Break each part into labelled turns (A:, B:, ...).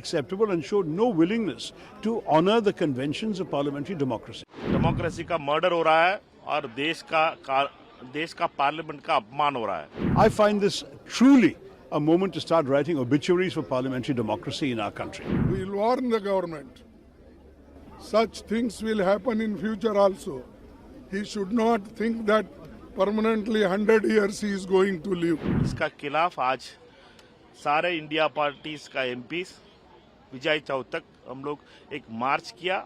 A: unacceptable and showed no willingness to honor the conventions of parliamentary democracy.
B: Democracy का murder हो रहा है और देश का पार्लियामेंट का अपमान हो रहा है.
A: I find this truly a moment to start writing obituaries for parliamentary democracy in our country.
C: We will warn the government. Such things will happen in future also. He should not think that permanently 100 years he is going to live.
B: इसका खिलाफ आज सारे India parties का MPs Vijay Chowk तक हम लोग एक मार्च किया.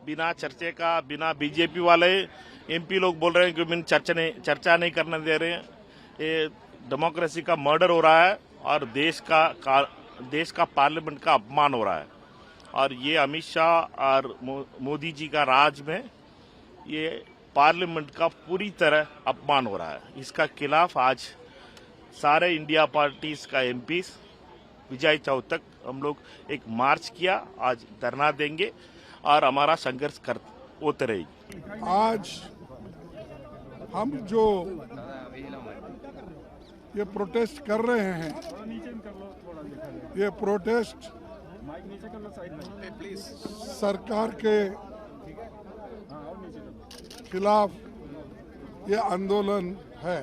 B: बिना चर्चे का, बिना बीजेपी वाले एमपी लोग बोल रहे हैं कि बिन चर्चा नहीं करने दे रहे हैं. ये डेमोक्रेसी का मर्डर हो रहा है और देश का पार्लियामेंट का अपमान हो रहा है. और ये अमित शाह और मोदी जी का राज में ये पार्लियामेंट का पूरी तरह अपमान हो रहा है. इसका खिलाफ आज सारे इंडिया पार्टीज का एमपीस विजय चौक तक हम लोग एक मार्च किया. आज धरना देंगे और हमारा संघर्ष होते रहेगी.
C: आज हम जो ये प्रोटेस्ट कर रहे हैं, ये प्रोटेस्ट सरकार के खिलाफ ये आंदोलन है.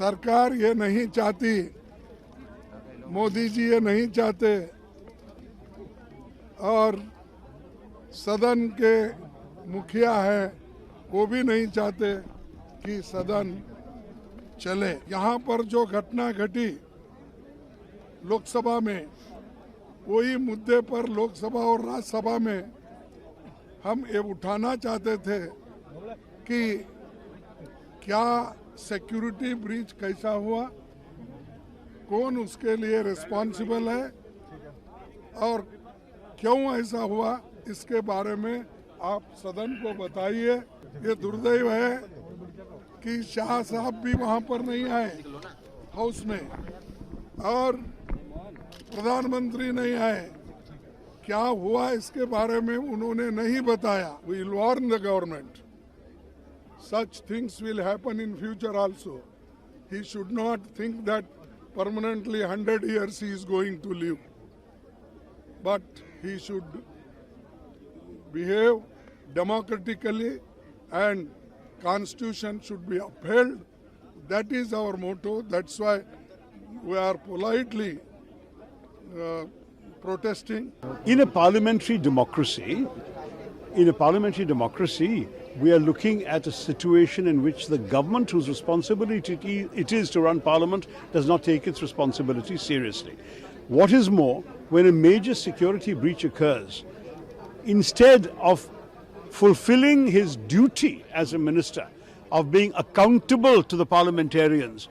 C: सरकार ये नहीं चाहती, मोदी जी ये नहीं चाहते और सदन के मुखिया है वो भी नहीं चाहते कि सदन चले. यहाँ पर जो घटना घटी लोकसभा में, वही मुद्दे पर लोकसभा और राज्यसभा में हम ये उठाना चाहते थे कि क्या सिक्योरिटी ब्रीच कैसा हुआ, कौन उसके लिए रिस्पॉन्सिबल है और क्यों ऐसा हुआ, इसके बारे में आप सदन को बताइए. ये दुर्दैव है कि शाह साहब भी वहां पर नहीं आए हाउस में और प्रधानमंत्री नहीं आए. क्या हुआ इसके बारे में उन्होंने नहीं बताया. We will warn the government. Such things will happen in future also. He should not think that permanently 100 years he is going to live. But he should behave democratically and constitution should be upheld. That is our motto. That's why we are politely protesting.
A: In a parliamentary democracy, we are looking at a situation in which the government, whose responsibility it is to run parliament, does not take its responsibility seriously. What is more, when a major security breach occurs, instead of fulfilling his duty as a minister, of being accountable to the parliamentarians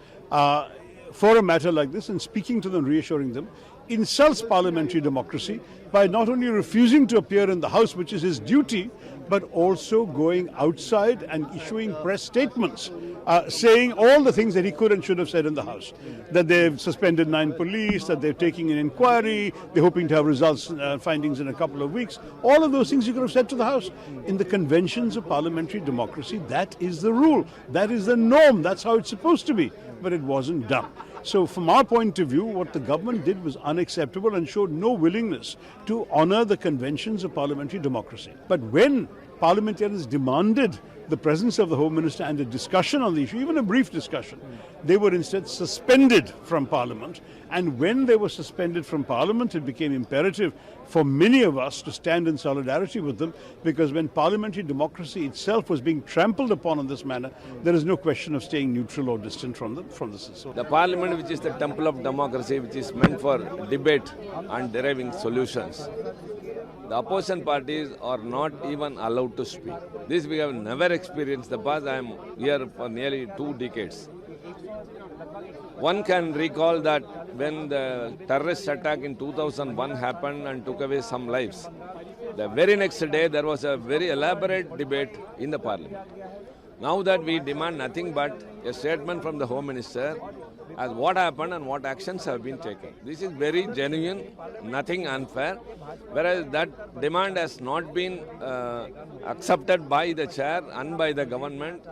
A: for a matter like this and speaking to them, reassuring them, insults parliamentary democracy by not only refusing to appear in the House, which is his duty, but also going outside and issuing press statements, saying all the things that he could and should have said in the House. That they've suspended 9 police, that they're taking an inquiry, they're hoping to have results, findings in a couple of weeks. All of those things you could have said to the House. In the conventions of parliamentary democracy, that is the rule. That is the norm. That's how it's supposed to be. But it wasn't done. So from our point of view, what the government did was unacceptable and showed no willingness to honor the conventions of parliamentary democracy. But when parliamentarians demanded the presence of the Home Minister and a discussion on the issue, even a brief discussion, they were instead suspended from Parliament. And when they were suspended from Parliament, it became imperative for many of us to stand in solidarity with them, because when parliamentary democracy itself was being trampled upon in this manner, there is no question of staying neutral or distant from the system.
D: The Parliament, which is the temple of democracy, which is meant for debate and deriving solutions, the opposition parties are not even allowed to speak. This we have never experienced in the past. I am here for nearly 2 decades. One can recall that when the terrorist attack in 2001 happened and took away some lives, the very next day there was a very elaborate debate in the parliament. Now that we demand nothing but a statement from the Home Minister as what happened and what actions have been taken. This is very genuine, nothing unfair, whereas that demand has not been accepted by the chair and by the government.